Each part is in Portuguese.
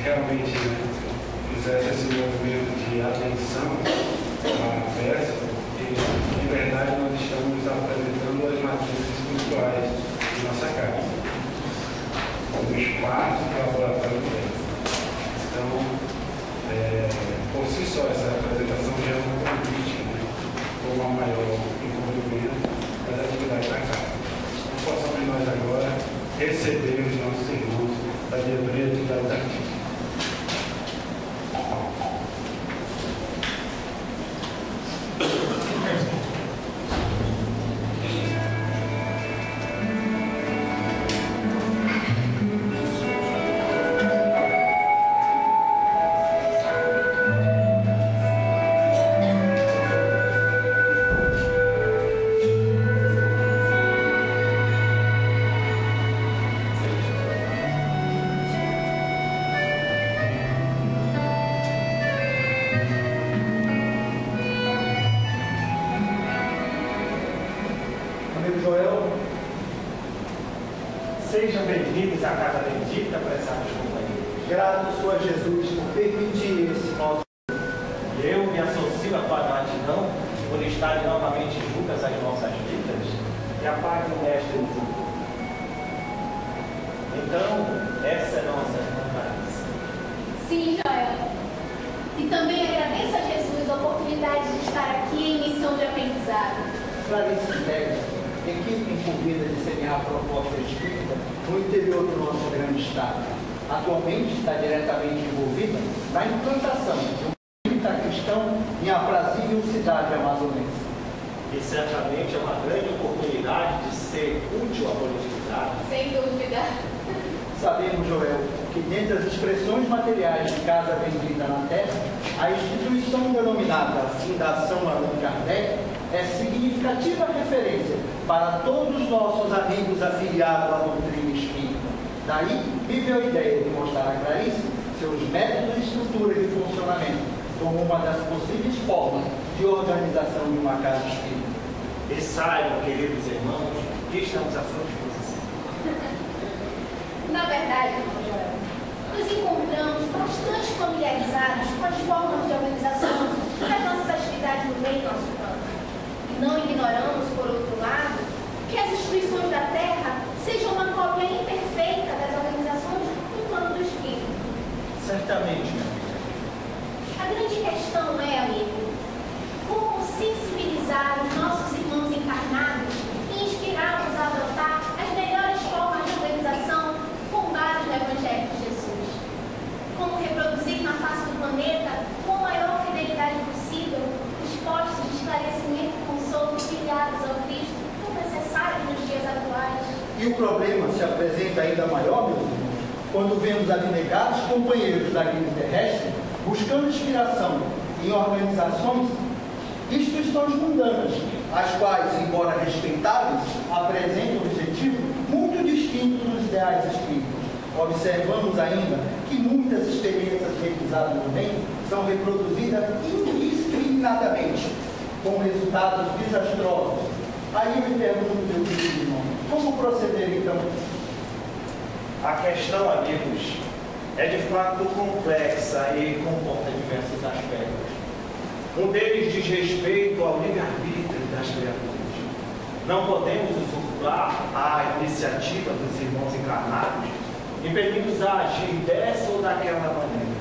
realmente fizesse esse movimento de atenção à peça, e de verdade nós estamos apresentando as matrizes espirituais de nossa casa, o espaço para o laboratório dela. Então, por si só, essa apresentação já é um convite, com uma maior envolvimento das atividades da casa. Então, possamos nós agora receber os nossos irmãos da Diabreira e das artistas. Sejam bem-vindos à Casa Bendita, prezados companheiros. Grato sou a Jesus por permitir esse nosso. Eu me associo à tua gratidão por estarem novamente juntas às nossas vidas e a paz do Mestre nos envolve. Então, essa é nossa irmã Clarice. Sim, Joel. E também agradeço a Jesus a oportunidade de estar aqui em missão de aprendizado. Clarice Tex, equipe incumbida de semear a proposta espírita no interior do nosso grande estado. Atualmente está diretamente envolvida na implantação de um espírita cristão em aprazível cidade amazonense. E certamente é uma grande oportunidade de ser útil à coletividade. Sem dúvida. Sabemos, Joel, que dentre as expressões materiais de Casa Bendita na Terra, a instituição denominada Fundação Allan Kardec é significativa referência para todos os nossos amigos afiliados à doutrina espírita. Daí, vive a ideia de mostrar a Clarice seus métodos e estrutura de funcionamento como uma das possíveis formas de organização de uma casa espírita. E saibam, queridos irmãos, que estamos à sua disposição. Na verdade, irmão Joel, nos encontramos bastante familiarizados com as formas de organização das nossas atividades no meio do nosso campo. E não ignoramos, por outro lado, que as instituições da Terra sejam uma cópia imperfeita das organizações do plano do Espírito. Certamente, meu amigo. A grande questão é, amigo, como sensibilizar os nossos irmãos encarnados e inspirá-los a adotar as melhores formas de organização com base no Evangelho de Jesus. Como reproduzir na face do planeta, com a maior fidelidade possível, os postos de esclarecimento e consolo filiados ao Cristo, tão necessários nos dias atuais. E o problema se apresenta ainda maior, meus irmãos, quando vemos abnegados companheiros da vida terrestre buscando inspiração em organizações e instituições mundanas, as quais, embora respeitáveis, apresentam objetivos muito distintos dos ideais espíritas. Observamos ainda que muitas experiências realizadas no bem são reproduzidas indiscriminadamente, com resultados desastrosos. Aí eu me pergunto, meu querido irmão, como proceder então? A questão, amigos, é de fato complexa e comporta diversos aspectos. Um deles diz respeito ao livre-arbítrio das criaturas. Não podemos usurpar a iniciativa dos irmãos encarnados, impedindo-os a agir dessa ou daquela maneira,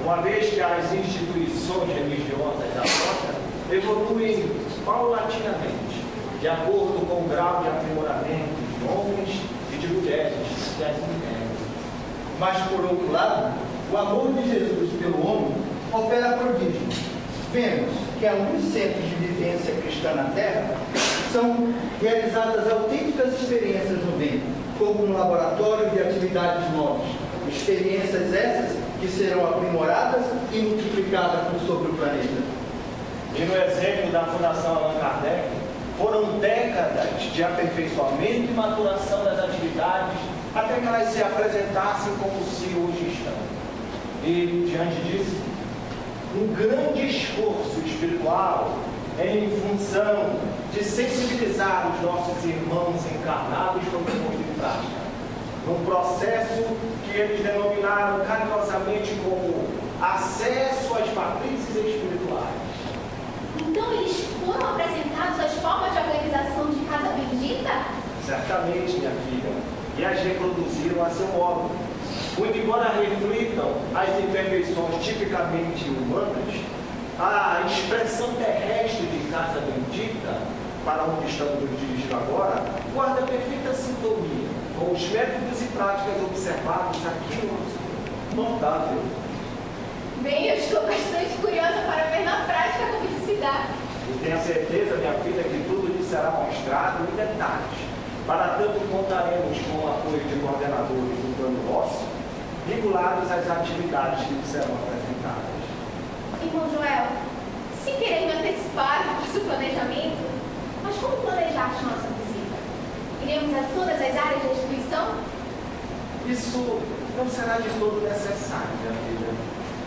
uma vez que as instituições religiosas da Terra evoluem paulatinamente, de acordo com o grau de aprimoramento de homens e de mulheres que as integram. Mas, por outro lado, o amor de Jesus pelo homem opera prodígios. Vemos que alguns centros de vivência cristã na Terra são realizadas autênticas experiências no bem, como um laboratório de atividades novas. Experiências essas que serão aprimoradas e multiplicadas por sobre o planeta. E no exemplo da Fundação Allan Kardec, foram décadas de aperfeiçoamento e maturação das atividades até que elas se apresentassem como se hoje estão. E, diante disso, um grande esforço espiritual em função de sensibilizar os nossos irmãos encarnados foi posto em prática. Num processo que que eles denominaram carinhosamente como acesso às matrizes espirituais. Então eles foram apresentados as formas de organização de casa bendita? Certamente, minha filha, e as reproduziram a seu modo. Muito embora reflitam as imperfeições tipicamente humanas, a expressão terrestre de casa bendita, para onde estamos nos dirigindo agora, guarda perfeita sintonia com os métodos e práticas observados aqui no nosso notável. Bem, eu estou bastante curiosa para ver na prática como isso se dá. E tenha certeza, minha filha, que tudo lhe será mostrado em detalhes. Para tanto, contaremos com o apoio de coordenadores do plano nosso, vinculados às atividades que lhe serão apresentadas. Irmão Joel, se querer me antecipar no nosso planejamento, mas como planejar nossa visita? Iremos a todas as áreas de instituição? Isso não será de todo necessário, minha filha.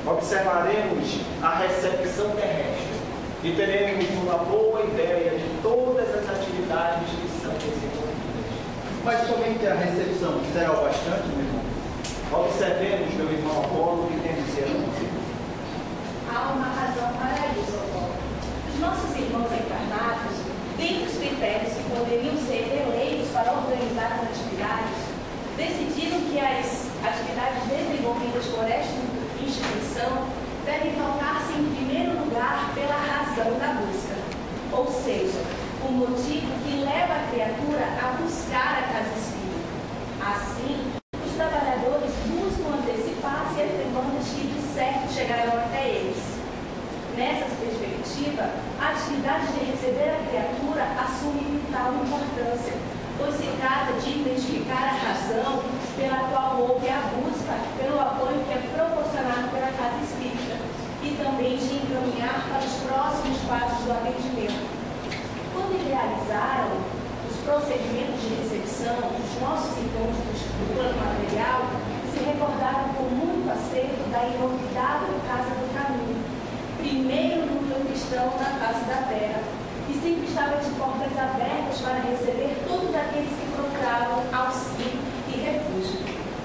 Observaremos a recepção terrestre e teremos uma boa ideia de todas as atividades que são desenvolvidas. Mas somente a recepção será o bastante, meu irmão? Observemos, meu irmão Apolo, o que tem a dizer a você. Há uma razão para isso, Apolo. Os nossos irmãos encarnados, dentre os critérios que poderiam ser eleitos para organizar as atividades, decidiram que as atividades desenvolvidas por esta instituição devem pautar-se em primeiro lugar pela razão da busca, ou seja, o motivo que leva a criatura a buscar a casa espírita. Assim, os trabalhadores buscam antecipar-se as demandas que de certo chegarão até eles. Nessa perspectiva, a atividade de receber a criatura assume vital importância, pois se trata de identificar a razão pela qual houve a busca pelo apoio que é proporcionado pela casa espírita e também de encaminhar para os próximos passos do atendimento. Quando idealizaram os procedimentos de recepção dos nossos encontros do plano material, se recordaram com muito acerto da inovidável Casa do Caminho, primeiro núcleo cristão na face da terra, e sempre estava de portas abertas para receber todos aqueles que procuravam auxílio e refúgio.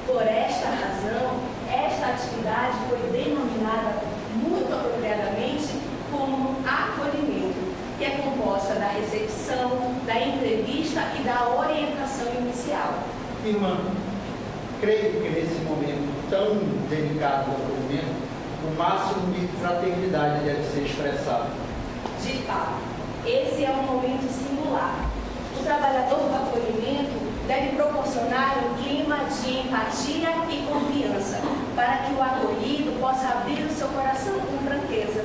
Por esta razão, esta atividade foi denominada muito apropriadamente como acolhimento, que é composta da recepção, da entrevista e da orientação inicial. Irmã, creio que nesse momento tão delicado do acolhimento, o máximo de fraternidade deve ser expressado. De fato, esse é um momento singular. O trabalhador do acolhimento deve proporcionar um clima de empatia e confiança, para que o acolhido possa abrir o seu coração com franqueza.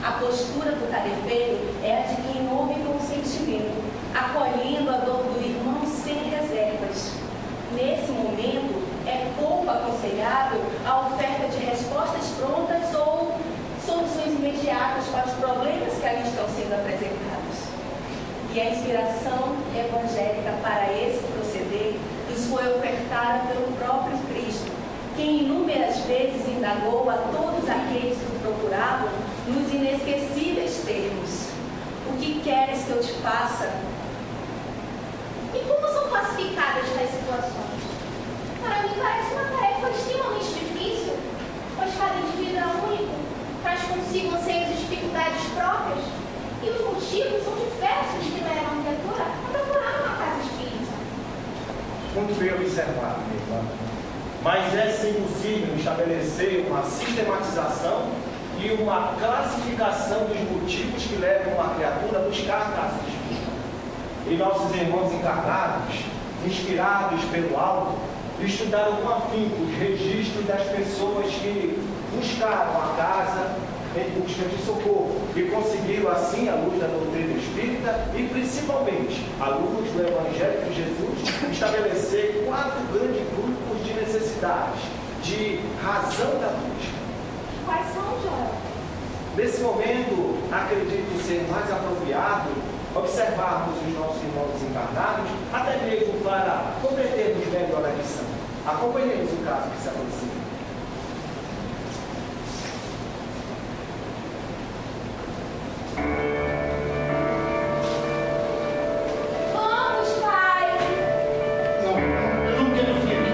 A postura do tarefeiro é a de quem ouve com sentimento, acolhendo a dor do irmão sem reservas. Nesse momento, é pouco aconselhável a oferta de respostas prontas ou soluções imediatas para os problemas que ali estão sendo apresentados. E a inspiração evangélica para esse proceder nos foi ofertada pelo próprio Cristo, quem inúmeras vezes indagou a todos aqueles que o procuravam nos inesquecíveis termos: o que queres que eu te faça? E como são classificadas tais situações? Para mim parece uma tarefa extremamente difícil, pois cada indivíduo é único, traz consigo anseios e dificuldades próprias, e os motivos são diversos que levam a criatura a procurar uma casa espírita. Muito bem observado, meu irmão. Mas é impossível estabelecer uma sistematização e uma classificação dos motivos que levam a criatura a buscar a casa espírita. E nossos irmãos encarnados, inspirados pelo alto, estudaram com afinco os registros das pessoas que buscaram a casa em busca de socorro e conseguiram assim, à luz da doutrina espírita e principalmente à luz do Evangelho de Jesus, estabelecer 4 grandes grupos de necessidades, de razão da busca. Quais são, Joel? Nesse momento, acredito ser mais apropriado observarmos os nossos irmãos encarnados, até mesmo para compreendermos melhor a lição. Acompanhemos o caso que se aproxima. Não, eu não quero vir aqui.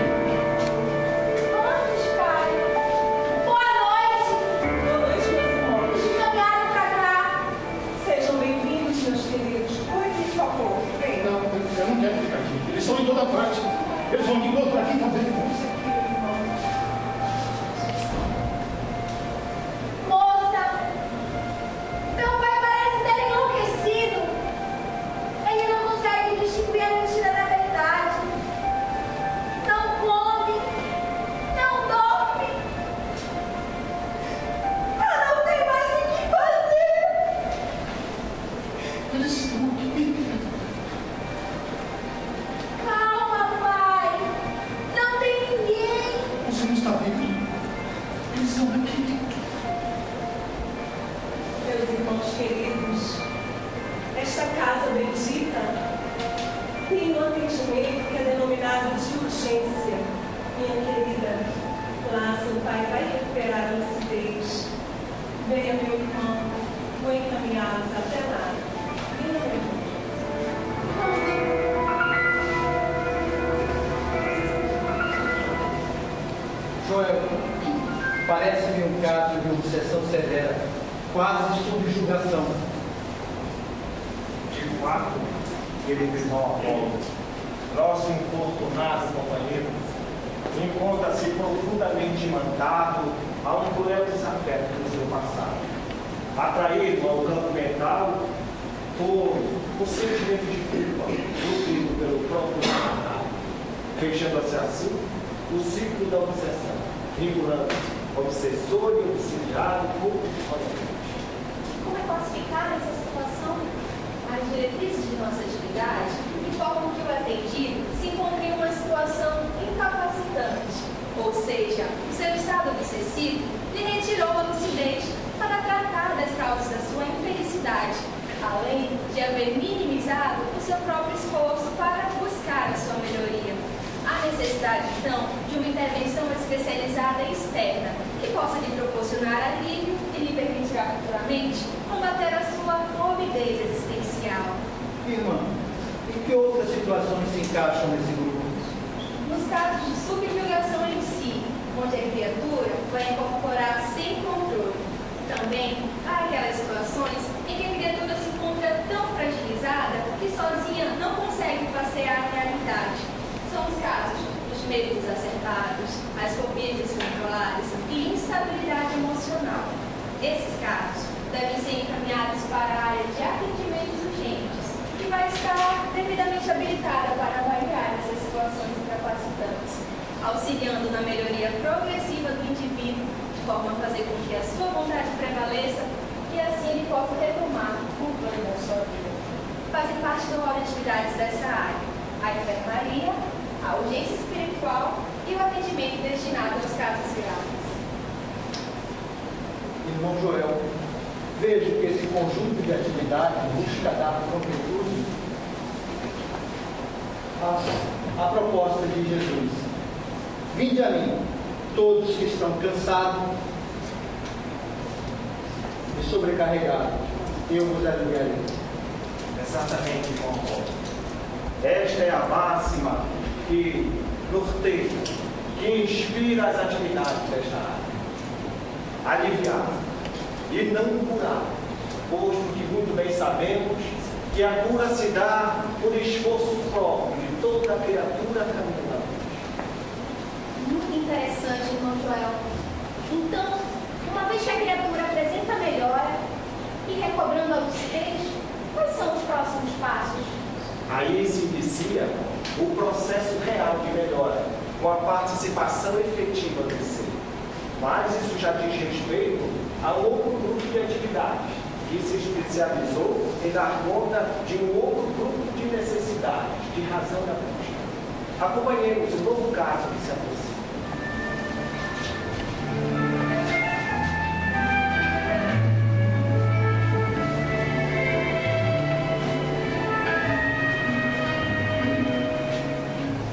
estão aqui. Meus irmãos queridos, esta casa bendita tem um atendimento que é denominado de urgência. Minha querida, lá seu pai vai recuperar a lucidez. Venha, meu irmão, vou encaminhá-los até lá. Venha, meu irmão. Joel, parece-me um caso de obsessão severa, quase sob julgação. De fato, querido irmão Apolo, nosso infortunado companheiro encontra-se profundamente mandado a um cruel desafeto do seu passado, atraído ao campo mental por o sentimento de culpa nutrido pelo próprio passado, fechando-se assim o ciclo da obsessão, vinculando-se obsessor e obsidiado corporalmente. Como é classificada essa situação? As diretrizes de nossa atividade informam que o atendido se encontra em uma situação incapacitante, ou seja, o seu estado obsessivo lhe retirou a lucidez para tratar das causas da sua infelicidade, além de haver minimizado o seu próprio esforço para buscar a sua melhoria. Há necessidade, então, de uma intervenção especializada e externa, que possa lhe proporcionar alívio e lhe permitirá futuramente combater a sua morbidez existencial. Irmã, em que outras situações se encaixam nesse grupo? Nos casos de subjugação em si, onde a criatura vai incorporar sem controle. Também há aquelas situações em que a criatura se encontra tão fragilizada que sozinha não consegue passear a realidade. São os casos dos medos exacerbados, as fobias descontroladas e instabilidade emocional. Esses casos devem ser encaminhados para a área de atendimentos urgentes, que vai estar devidamente habilitada para avaliar essas situações incapacitantes, auxiliando na melhoria progressiva do indivíduo, de forma a fazer com que a sua vontade prevaleça e assim ele possa retomar o plano da sua vida. Fazem parte do rol de atividades dessa área a enfermaria, a urgência espiritual e o atendimento destinado aos casos graves. Irmão Joel, vejo que esse conjunto de atividades busca dar concretude à proposta de Jesus. Vinde a mim, todos que estão cansados e sobrecarregados, eu vos aliviarei. Exatamente, irmão Paulo. Esta é a máxima que norteia, que inspira as atividades desta área. Aliviar e não curar, posto que muito bem sabemos que a cura se dá por esforço próprio de toda a criatura caminhante. Muito interessante, irmão Joel. Então, uma vez que a criatura apresenta melhora e recobrando a lucidez, quais são os próximos passos? Aí se inicia o processo real de melhora, com a participação efetiva do ser. Mas isso já diz respeito a um outro grupo de atividades, que se especializou em dar conta de um outro grupo de necessidades, de razão da busca. Acompanhemos o novo caso que se aproxima.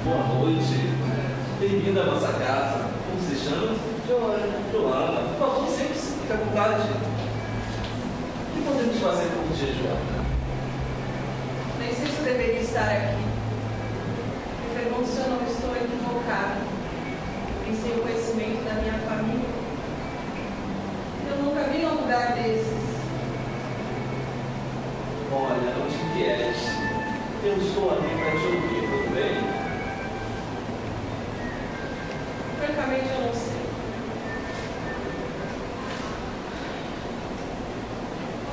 Boa noite. Bem-vinda à nossa casa. Como se chama? Joana. Joana. Por favor, sempre se fica à vontade. O que podemos fazer por dia, Joana? Nem sei se eu deveria estar aqui. Me pergunto se eu não estou equivocado em ser o conhecimento da minha família. Eu nunca vi um lugar desses. Olha, não te inquietes. Eu estou aqui para te ouvir, tudo bem? Francamente, eu não sei.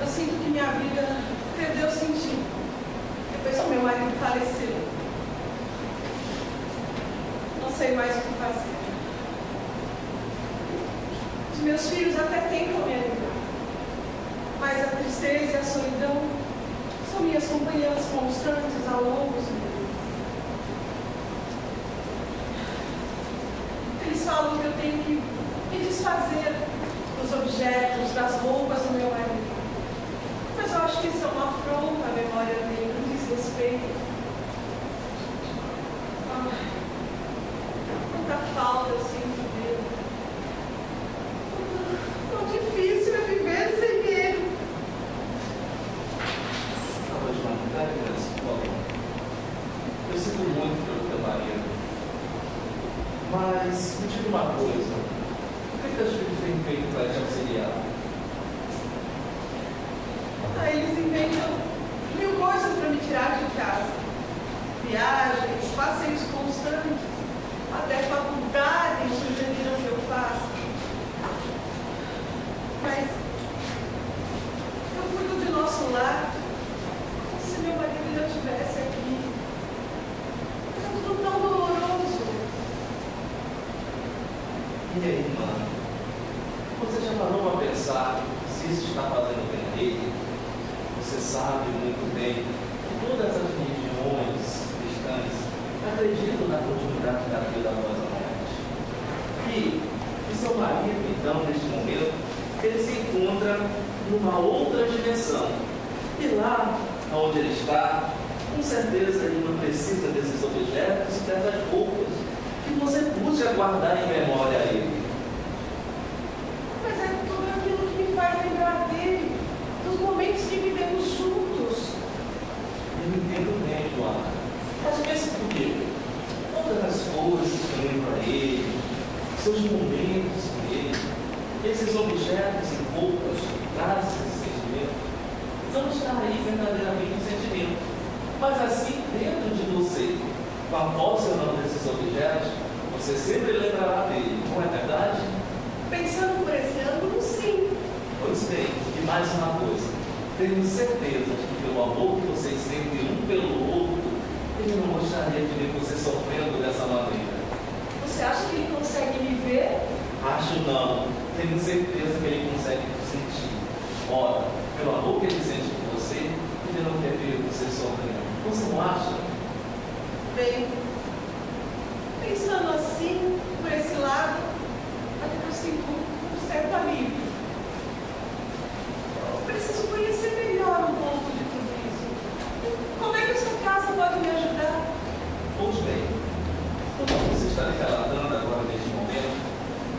Eu sinto que minha vida perdeu sentido depois que meu marido faleceu. Não sei mais o que fazer. Os meus filhos até tentam me ajudar, mas a tristeza e a solidão são minhas companheiras constantes ao longo dos meses. Eles falam que eu tenho que me desfazer das roupas do meu marido. Mas eu acho que isso é uma afronta à memória dele, um desrespeito. Quanta falta eu sinto dele. Tão difícil é viver sem ele. Eu sinto muito pelo teu marido. Mas me diga uma coisa: o que teus filhos têm feito para te auxiliar? Eles inventam 1000 coisas para me tirar de casa. Viagens, passeios constantes, até faculdade sugeriram que eu faça. Mas eu cuido de nosso lar como se meu marido já estivesse aqui. É tudo tão doloroso. E aí, irmã? Você já parou para pensar se isso está fazendo bem a ele? Você sabe muito bem que todas as religiões cristãs acreditam na continuidade da vida após a morte. E seu marido, então, neste momento, ele se encontra numa outra dimensão. E lá onde ele está, com certeza ele não precisa desses objetos e dessas roupas que você busca guardar em memória a ele. Mas é tudo aquilo que me faz lembrar dele, dos momentos que vivemos juntos. Eu entendo bem, Joana. Mas pense por quê? Todas as coisas que lembram a ele, seus momentos com ele, esses objetos e roupas que trazem esse sentimento, não está aí verdadeiramente um sentimento. Mas assim, dentro de você, com a posse ou não desses objetos, você sempre lembrará dele, não é verdade? Pensando por esse ângulo, sim. Pois bem, e mais uma coisa, tenho certeza de que pelo amor que vocês sentem um pelo outro, ele não gostaria de ver você sofrendo dessa maneira. Você acha que ele consegue me ver? Acho não, tenho certeza que ele consegue te sentir. Ora, pelo amor que ele sente por você, ele não quer ver você sofrendo. Você não acha? Bem, pensando assim, por esse lado, até eu sinto um certo alívio. Eu preciso conhecer melhor um pouco de tudo isso. Como é que essa casa pode me ajudar? Pois bem, tudo que você está me relatando agora neste momento,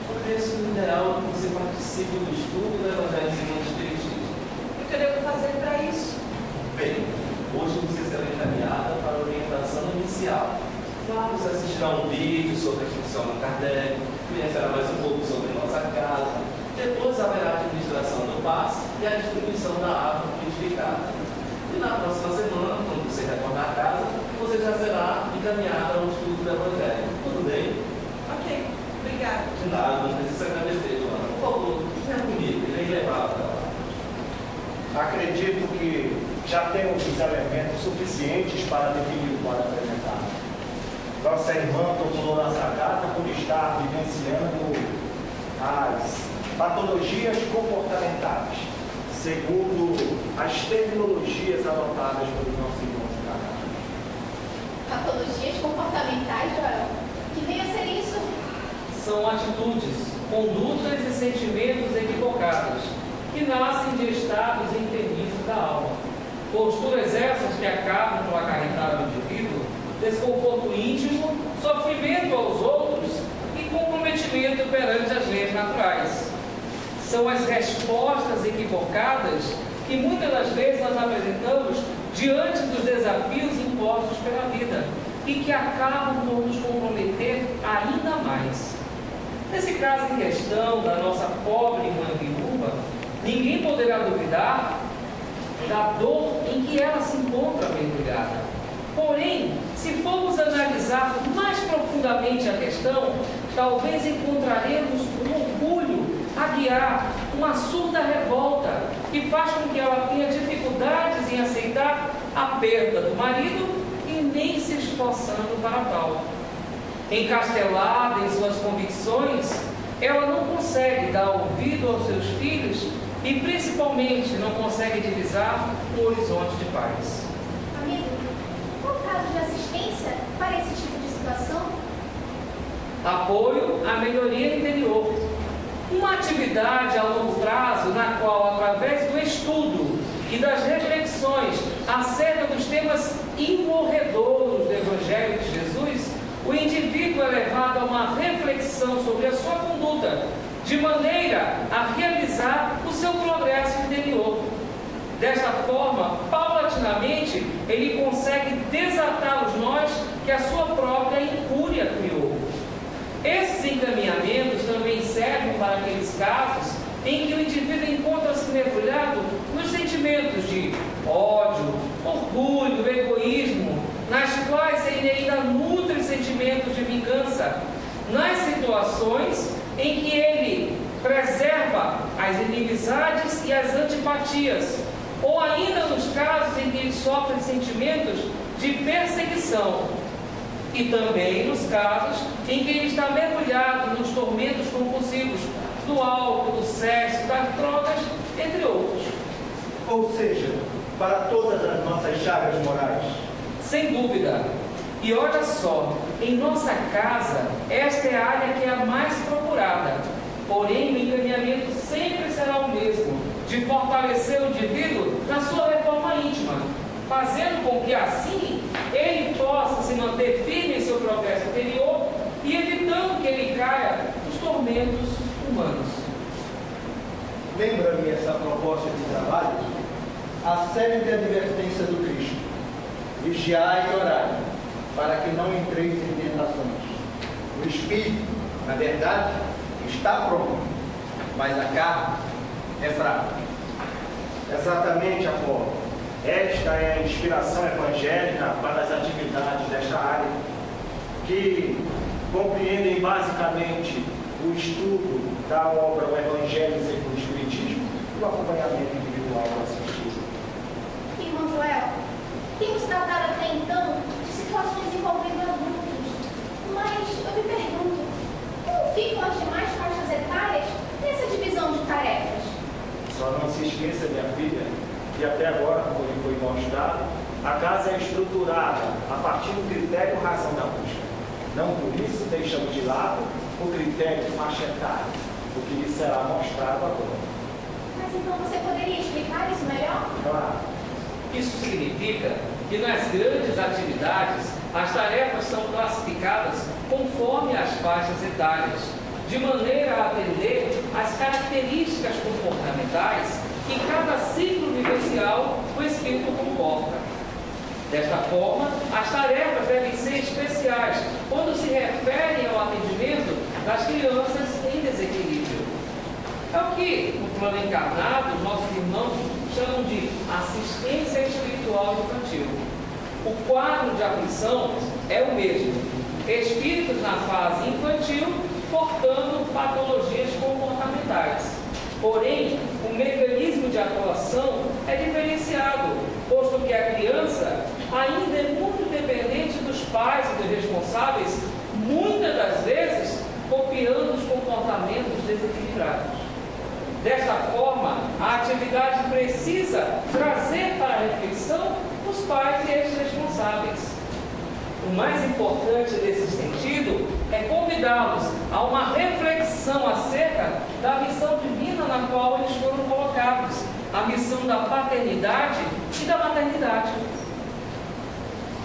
parece o ideal que você participe do estudo do Evangelho segundo o Espiritismo. O que eu devo fazer para isso? Bem, hoje você será encaminhada para a orientação inicial. Lá você assistirá um vídeo sobre a função do Kardec, conhecerá mais um pouco sobre nossa casa. Depois haverá a administração do passe e a distribuição da água purificada. E na próxima semana, quando você retornar a casa, você já será encaminhada ao estudo do Evangelho. Tudo bem? Ok, obrigada. De nada, não precisa agradecer, Joana. Por favor, venha comigo, ele é levado para lá. Acredito que já temos os elementos suficientes para definir o quadro apresentado. Nossa irmã tomou nossa carta por estar vivenciando as patologias comportamentais, segundo as terminologias adotadas pelos nossos irmãos encarnados. Patologias comportamentais, Joel? Que vem a ser isso? São atitudes, condutas e sentimentos equivocados que nascem de estados enfermizos da alma. Posturas essas que acabam por acarretar ao indivíduo desconforto íntimo, sofrimento aos outros e comprometimento perante as leis naturais. São as respostas equivocadas que muitas das vezes nós apresentamos diante dos desafios impostos pela vida e que acabam por nos comprometer ainda mais. Nesse caso em questão da nossa pobre irmã viúva, ninguém poderá duvidar da dor em que ela se encontra mergulhada. Porém, se formos analisar mais profundamente a questão, talvez encontraremos um orgulho a guiar, uma surda revolta que faz com que ela tenha dificuldades em aceitar a perda do marido e nem se esforçando para tal. Encastelada em suas convicções, ela não consegue dar ouvido aos seus filhos e principalmente não consegue divisar o horizonte de paz. Amigo, qual o caso de assistência para esse tipo de situação? Apoio à melhoria interior. Uma atividade a longo prazo na qual, através do estudo e das reflexões acerca dos temas imorredouros do Evangelho de Jesus, o indivíduo é levado a uma reflexão sobre a sua conduta, de maneira a realizar o seu progresso interior. Desta forma, paulatinamente, ele consegue desatar os nós que a sua própria incúria criou. Esses encaminhamentos também servem para aqueles casos em que o indivíduo encontra-se mergulhado nos sentimentos de ódio, orgulho, egoísmo, nas quais ele ainda nutre sentimentos de vingança, nas situações em que ele preserva as inimizades e as antipatias, ou ainda nos casos em que ele sofre sentimentos de perseguição, e também nos casos em que ele está mergulhado nos tormentos compulsivos do álcool, do sexo, das drogas, entre outros. Ou seja, para todas as nossas chagas morais. Sem dúvida. E olha só, em nossa casa, esta é a área que é a mais procurada. Porém, o encaminhamento sempre será o mesmo, de fortalecer o indivíduo na sua reforma íntima, fazendo com que assim ele possa se manter firme em seu progresso interior e evitando que ele caia nos tormentos humanos. Lembra-me essa proposta de trabalho? A série de advertência do Cristo: vigiai e orai, para que não entreis em tentações. O espírito, na verdade, está pronto, mas a carne é fraca. Exatamente, Apolo. Esta é a inspiração evangélica para as atividades desta área, que compreendem basicamente o estudo da obra O Evangelho segundo o Espiritismo e o acompanhamento individual do assistido. Irmão Joel, temos tratado até então de situações envolvendo adultos, mas eu me pergunto, como ficam as demais faixas etárias nessa divisão de tarefas? Só não se esqueça, minha filha, que até agora, como lhe foi mostrado, a casa é estruturada a partir do critério razão da busca. Não por isso deixamos de lado o critério faixa etária, o que lhe será mostrado agora. Mas então você poderia explicar isso melhor? Claro. Isso significa que nas grandes atividades as tarefas são classificadas conforme as faixas etárias, de maneira a atender às características comportamentais que cada ciclo vivencial o espírito comporta. Desta forma, as tarefas devem ser especiais quando se referem ao atendimento das crianças em desequilíbrio. É o que, no plano encarnado, os nossos irmãos chamam de assistência espiritual infantil. O quadro de aflição é o mesmo: espíritos na fase infantil portando patologias comportamentais. Porém, o mecanismo de atuação é diferenciado, posto que a criança ainda é muito dependente dos pais e dos responsáveis, muitas das vezes copiando os comportamentos desequilibrados. Desta forma, a atividade precisa trazer para a reflexão os pais e os responsáveis. O mais importante nesse sentido é convidá-los a uma reflexão acerca da missão divina na qual eles foram colocados, a missão da paternidade e da maternidade.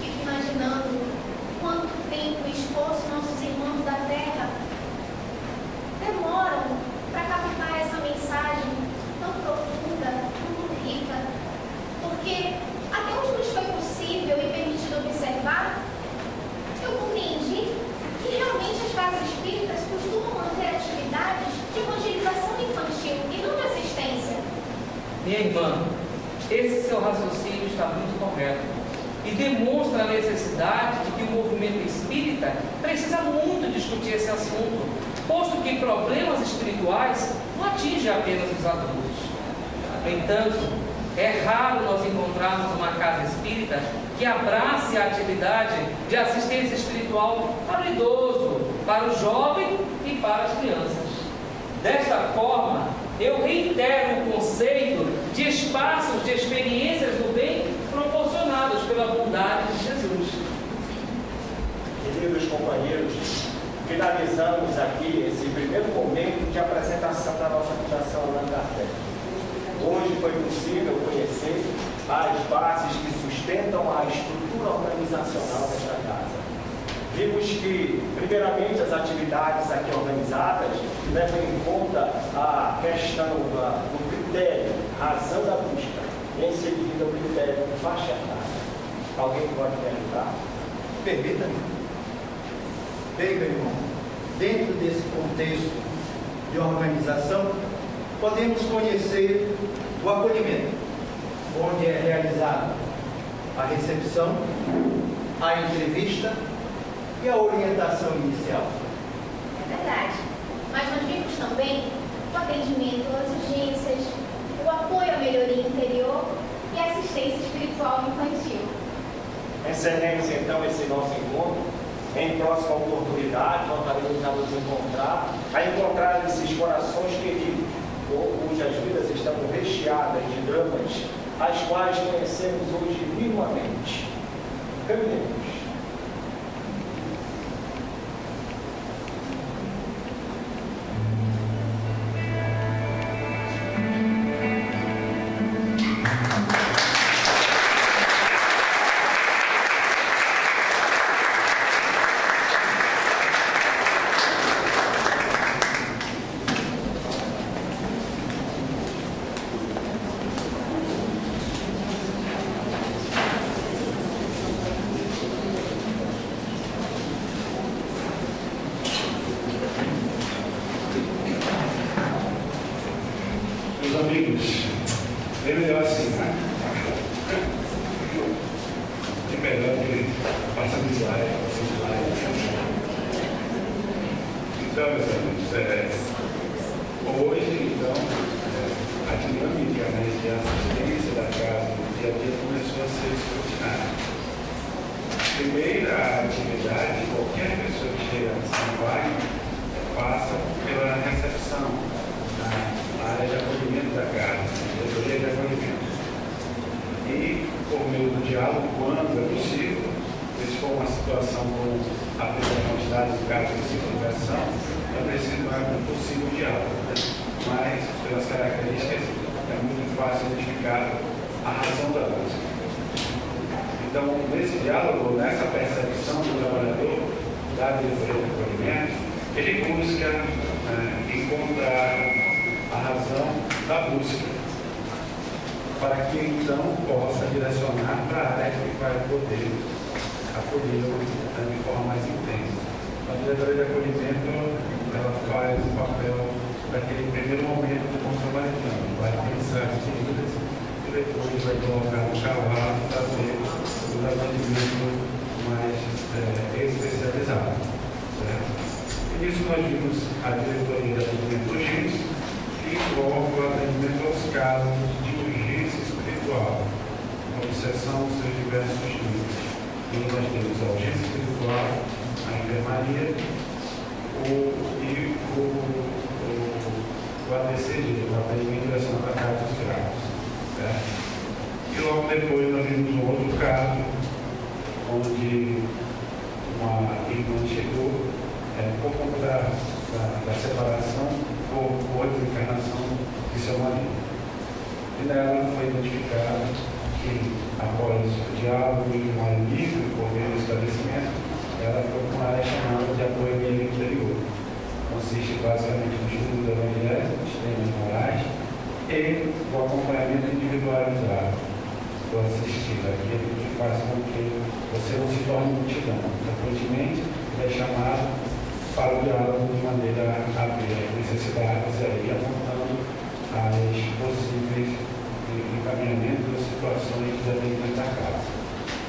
Fico imaginando quanto tempo e esforço nossos irmãos da Terra demoram para captar essa mensagem tão profunda, tão rica, porque até onde nos foi possível e permitido observar, eu compreendi que realmente as casas espíritas costumam manter atividades de evangelização infantil e não de assistência. Minha irmã, esse seu raciocínio está muito correto e demonstra a necessidade de que o movimento espírita precisa muito discutir esse assunto, posto que problemas espirituais não atingem apenas os adultos. No entanto, é raro nós encontrarmos uma casa espírita que abrace a atividade de assistência espiritual para o idoso, para o jovem e para as crianças. Desta forma, eu reitero o conceito de espaços de experiências do bem proporcionados pela bondade de Jesus. Queridos companheiros, finalizamos aqui esse primeiro momento de apresentação da nossa Fundação Allan Kardec. Hoje foi possível conhecer as bases que sustentam a estrutura organizacional desta casa. Vimos que, primeiramente, as atividades aqui organizadas levam em conta a questão do critério, razão da busca, em seguida o critério de faixa etária. Alguém pode me ajudar? Permita-me. Bem, meu irmão, dentro desse contexto de organização, podemos conhecer o acolhimento, onde é realizada a recepção, a entrevista e a orientação inicial. É verdade. Mas nós vimos também o atendimento às urgências, o apoio à melhoria interior e a assistência espiritual infantil. Encerremos então esse nosso encontro. Em próxima oportunidade, voltaremos a nos encontrar esses corações queridos, cujas vidas estão recheadas de dramas, as quais conhecemos hoje minimamente. Caminhemos. Meus amigos, é melhor assim, né? É melhor que passar de slide, Então, meus amigos, hoje, então, a dinâmica, né, de assistência da casa no dia a dia começou a ser escrutinada. Primeira atividade, qualquer pessoa que chega no São Paulo passa pela recepção, na área de acolhimento da casa, diretoria de acolhimento. E, por meio do diálogo, quando é possível, se for uma situação com a quantidade de casos de simplificação, é preciso um possível diálogo. Mas, pelas características, é muito fácil identificar a razão da busca. Então, nesse diálogo, nessa percepção do trabalhador da diretoria de acolhimento, ele busca encontrar a razão da busca, para que então possa direcionar para a área que vai poder acolhê-lo de forma mais intensa. A diretoria de acolhimento, ela faz o papel daquele primeiro momento do conservatismo, vai pensar as medidas e depois vai colocar no cavalo para fazer o atendimento mais especializado. Certo? E nisso nós vimos a diretoria de atendimento urgente, que envolve o atendimento aos casos de urgência espiritual, com exceção dos seus diversos níveis. E nós temos a urgência espiritual, a enfermaria e o ATCG, o atendimento da Santa Casa dos Graus. Certo? E logo depois nós vimos um outro caso, onde uma irmã chegou por conta da separação ou desencarnação de seu marido. E nela foi identificado que, após o diálogo e o alívio por meio do esclarecimento, ela foi com uma área chamada de apoio interior. Consiste basicamente no estudo do Evangelho, dos temas morais e o acompanhamento individualizado do assistido, aquele que faz com que você não se torne multidão. Frequentemente, ele é chamado para o diálogo de maneira a ver as necessidades e apontando as possíveis encaminhamentos das situações de atendimento da casa.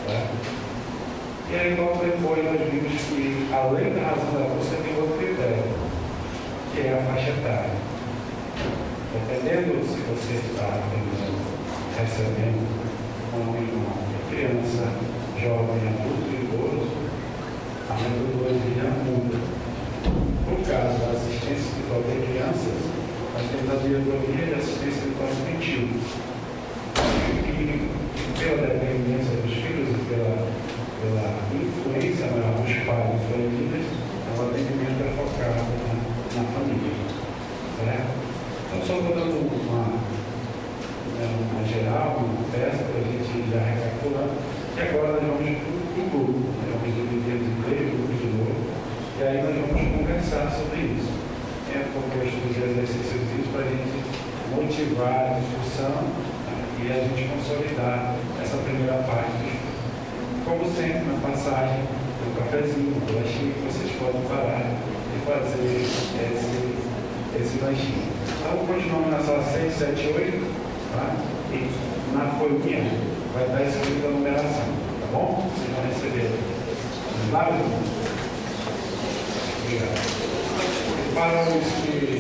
Tá? E aí, logo depois, nós vimos que, além da razão da busca, tem outro critério, que é a faixa etária. Dependendo se você está recebendo uma criança, jovem, adulto e idoso, a metodologia muda. No caso da assistência espiritual de crianças, nós temos a diretoria de assistência espiritual infantil. E pela dependência dos filhos e pela influência dos pais e famílias, o atendimento é focado na família. Certo? Então, só vou dando uma geral, uma peça para a gente já recapitular. E agora nós vamos para o grupo. Vamos dividir em 3 grupos de novo. E aí nós vamos conversar sobre isso. É proposto os exercícios para a gente motivar a discussão e a gente consolidar essa primeira parte. Como sempre, na passagem, um cafezinho, um lanchinho, que vocês podem parar e fazer esse lanchinho. Então, continuamos na sala 6, 7, 8, tá? E na folhinha vai estar escrito a numeração, tá bom? Vocês vão receber. Claro? Obrigado. Para os que